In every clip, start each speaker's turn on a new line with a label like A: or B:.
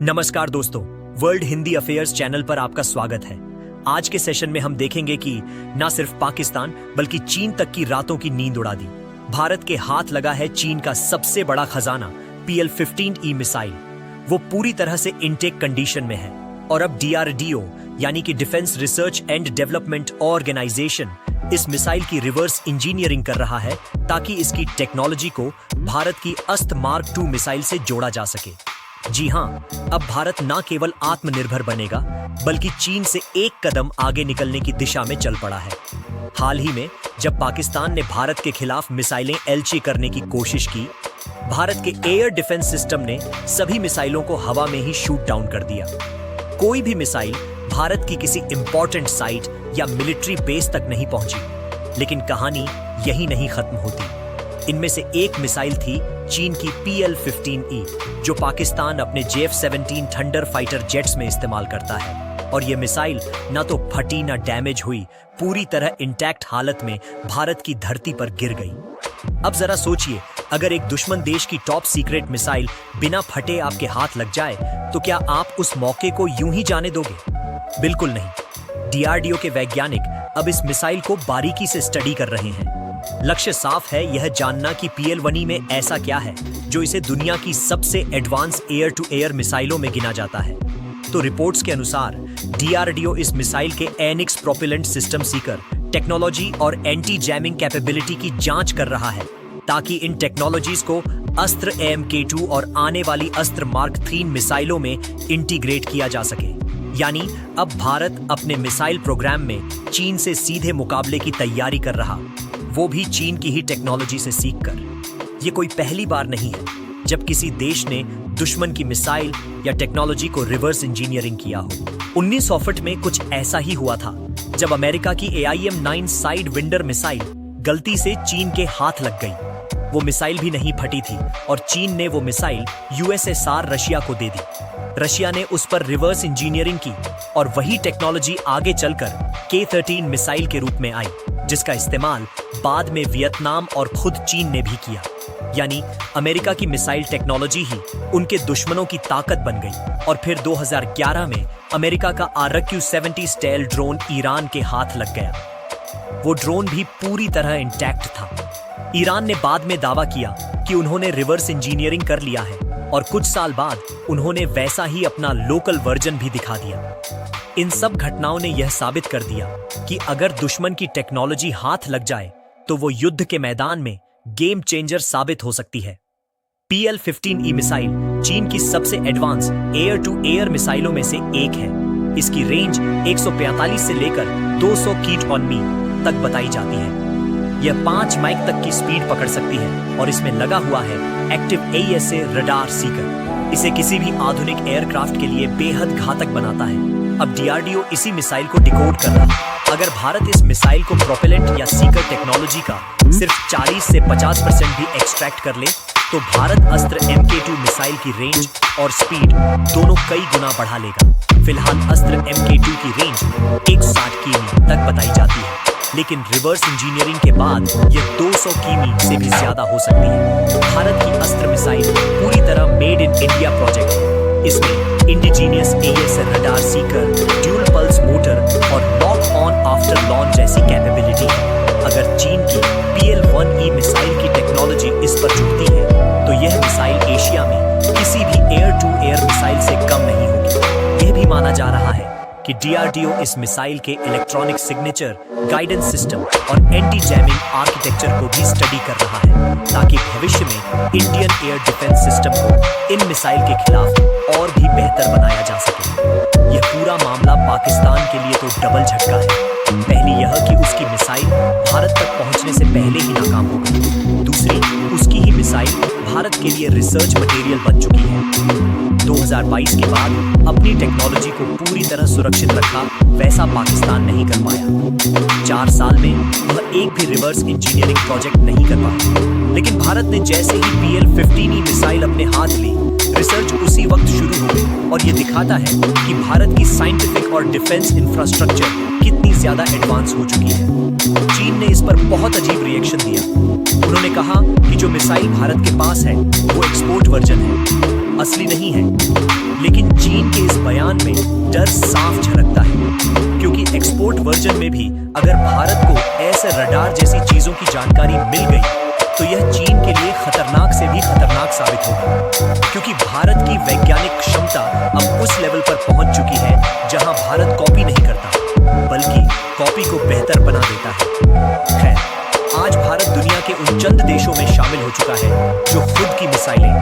A: नमस्कार दोस्तों, world Hindi affairs channel पर आपका स्वागत है। आज के सेशन में हम देखेंगे कि न सिर्फ पाकिस्तान बल्कि चीन तक की रातों की नींद उड़ा दी। भारत के हाथ लगा है चीन का सबसे बड़ा खजाना PL-15E मिसाइल। वो पूरी तरह से इनटेक कंडीशन में है और अब DRDO यानी कि defence research and development organisation इस मिसाइल की रिवर्स इंजीनियरिंग कर रहा है ताकि इसकी टेक्नोलॉजी को भारत की अस्त्र मार्क 2 मिसाइल से जोड़ा जा सके। जी हाँ, अब भारत न केवल आत्मनिर्भर बनेगा बल्कि चीन से एक कदम आगे निकलने की दिशा में चल पड़ा है। हाल ही में जब पाकिस्तान ने भारत के खिलाफ मिसाइलें एलची करने की कोशिश की, भारत के एयर डिफेंस सिस्टम ने सभी मिसाइलों को हवा में ही शूट डाउन कर दिया। कोई भी मिसाइल भारत की किसी इंपॉर्टेंट साइट या मिलिट्री बेस तक नहीं पहुंची। लेकिन कहानी यही नहीं खत्म होती। इनमें से एक मिसाइल थी चीन की PL-15E, जो पाकिस्तान अपने JF-17 थंडर फाइटर जेट्स में इस्तेमाल करता है। और ये मिसाइल न तो फटी न डैमेज हुई, पूरी तरह इंटैक्ट हालत में भारत की धरती पर गिर गई। अब जरा सोचिए, अगर एक दुश्मन देश की टॉप सीक्रेट मिसाइल बिना फटे आपके हाथ लग जाए तो क्या आप उस मौके को यूं ही जाने दोगे? बिल्कुल नहीं। DRDO के वैज्ञानिक अब इस मिसाइल को बारीकी से स्टडी कर रहे हैं। लक्ष्य साफ है, यह जानना कि PL-1E में ऐसा क्या है जो इसे दुनिया की सबसे एडवांस एयर टू एयर मिसाइलों में गिना जाता है। तो रिपोर्ट्स के अनुसार DRDO इस मिसाइल के Enix propellant system Sikar technology और एंटी जैमिंग कैपेबिलिटी की जांच कर रहा है ताकि इन टेक्नोलॉजीज को अस्त्र AMK-2 और आने वाली अस्त्र मार्क 3 मिसाइलों में इंटीग्रेट किया जा सके। यानी अब भारत अपने मिसाइल प्रोग्राम में चीन से सीधे मुकाबले की तैयारी कर रहा, वो भी चीन की ही टेक्नोलॉजी से सीखकर। ये कोई पहली बार नहीं है जब किसी देश ने दुश्मन की मिसाइल या टेक्नोलॉजी को रिवर्स इंजीनियरिंग किया हो। 1961 में कुछ ऐसा ही हुआ था जब अमेरिका की AIM-9 साइड विंडर मिसाइल गलती से चीन के हाथ लग गई। वो मिसाइल भी नहीं फटी थी और चीन ने वो मिसाइल USSR रशिया को दे दी। रशिया ने उस पर रिवर्स इंजीनियरिंग की और वही टेक्नोलॉजी आगे चलकर K-13 मिसाइल के रूप में आई, जिसका इस्तेमाल बाद में वियतनाम और खुद चीन ने भी किया। यानी अमेरिका की मिसाइल टेक्नोलॉजी ही उनके दुश्मनों की ताकत बन गई। और फिर 2011 में अमेरिका का RQ-70 स्टेल ड्रोन ईरान के हाथ लग गया। वो ड्रोन भी पूरी तरह इंटैक्ट था। ईरान ने बाद में दावा किया कि उन्होंने रिवर्स इंजीनियरिंग कर लिया है और कुछ साल बाद उन्होंने वैसा ही अपना लोकल वर्जन भी दिखा दिया। इन सब घटनाओं ने यह साबित कर दिया कि अगर दुश्मन की टेक्नोलॉजी हाथ लग जाए तो वो युद्ध के मैदान में गेम चेंजर साबित हो सकती है। PL-15E मिसाइल चीन की सबसे एडवांस एयर टू एयर मिसाइलों में से एक है। इसकी रेंज 145 से लेकर 200 किट ऑन मी तक बताई जाती है। यह 5 माइक तक की स्पीड पकड़ सकती है और इसमें लगा हुआ है एक्टिव AESA रडार सीकर। इसे किसी भी आधुनिक एयरक्राफ्ट के लिए बेहद घातक बनाता है। अब DRDO इसी मिसाइल को डिकोड कर रहा है। अगर भारत इस मिसाइल को प्रोपेलेंट या सीकर टेक्नोलॉजी का सिर्फ 40 से 50% भी एक्सट्रैक्ट कर ले तो भारत अस्त्र MK-2 मिसाइल की रेंज और स्पीड दोनों कई गुना बढ़ा लेगा। फिलहाल अस्त्र MK-2 की रेंज 160 किमी तक बताई जाती है, लेकिन रिवर्स इंजीनियरिंग के बाद यह 200 किमी से भी ज्यादा हो सकती है। भारत की अस्त्र मिसाइल पूरी तरह मेड इन इंडिया प्रोजेक्ट है। इसमें indigenous AESA radar Sikar, dual pulse motor और लॉक ऑन आफ्टर लॉन्च जैसी कैपेबिलिटी है। अगर चीन की PL-1E मिसाइल की टेक्नोलॉजी इस पर जुड़ती है तो यह मिसाइल एशिया में किसी भी एयर टू एयर मिसाइल से कम नहीं होगी। यह भी माना जा रहा है कि DRDO इस मिसाइल के इलेक्ट्रॉनिक सिग्नेचर, गाइडेंस सिस्टम और एंटी जैमिंग आर्किटेक्चर को भी स्टडी कर रहा है ताकि भविष्य में इंडियन एयर डिफेंस सिस्टम को इन मिसाइल के खिलाफ और भी बेहतर बनाया जा सके। यह पूरा मामला पाकिस्तान के लिए तो डबल झटका है। पहली यह कि उसकी मिसाइल भारत तक पहुंचने से पहले ही नाकाम हो गई। दूसरी, उसकी ही मिसाइल भारत के लिए रिसर्च मटेरियल बन चुकी है। 2022 के बाद अपनी टेक्नोलॉजी को पूरी तरह सुरक्षित रखा वैसा पाकिस्तान नहीं कर पाया। 4 साल में वह एक भी रिवर्स इंजीनियरिंग प्रोजेक्ट नहीं कर पाया। लेकिन भारत ने जैसे ही PL-15E मिसाइल अपने हाथ ली, रिसर्च उसी वक्त शुरू हो गई और ये दिखाता है कि भारत की साइंटिफिक और डिफेंस इंफ्रास्ट्रक्चर कितनी ज्यादा एडवांस हो चुकी है। चीन ने इस पर बहुत अजीब रिएक्शन दिया। उन्होंने कहा कि जो मिसाइल भारत के पास है वो एक्सपोर्ट वर्जन है, असली नहीं है। लेकिन चीन के इस बयान में डर साफ झलकता है, क्योंकि एक्सपोर्ट वर्जन में भी अगर भारत को ऐसे रडार जैसी चीजों की जानकारी मिल गई तो यह चीन के लिए खतरनाक से भी खतरनाक साबित होगा, क्योंकि भारत की वैज्ञानिक क्षमता अब उस लेवल पर पहुंच चुकी है जहां भारत कॉपी नहीं करता बल्कि कॉपी को बेहतर बना देता है। खैर, आज भारत दुनिया के उन चंद देशों में शामिल हो चुका है जो खुद की मिसाइलें,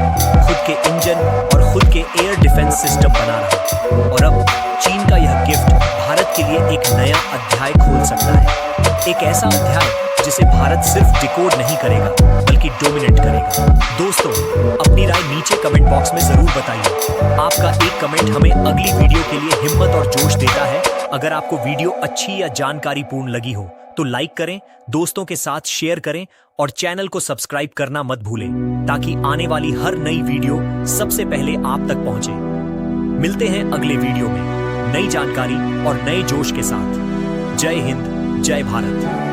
A: खुद के इंजन और खुद के एयर डिफेंस सिस्टम बना रहा है। और अब चीन का यह गिफ्ट भारत के लिए एक नया अध्याय खोल सकता है, एक ऐसा अध्याय जिसे भारत सिर्फ डिकोड नहीं करेगा बल्कि डोमिनेट करेगा। दोस्तों, अपनी राय नीचे कमेंट बॉक्स में जरूर बताइए। आपका एक कमेंट हमें अगली वीडियो के लिए हिम्मत और जोश देता है। अगर आपको वीडियो अच्छी या जानकारीपूर्ण लगी हो तो लाइक करें, दोस्तों के साथ शेयर करें और चैनल को सब्सक्राइब करना मत भूलें, ताकि आने वाली हर नई वीडियो सबसे पहले आप तक पहुंचे। मिलते हैं अगले वीडियो में नई जानकारी और नए जोश के साथ। जय हिंद, जय भारत।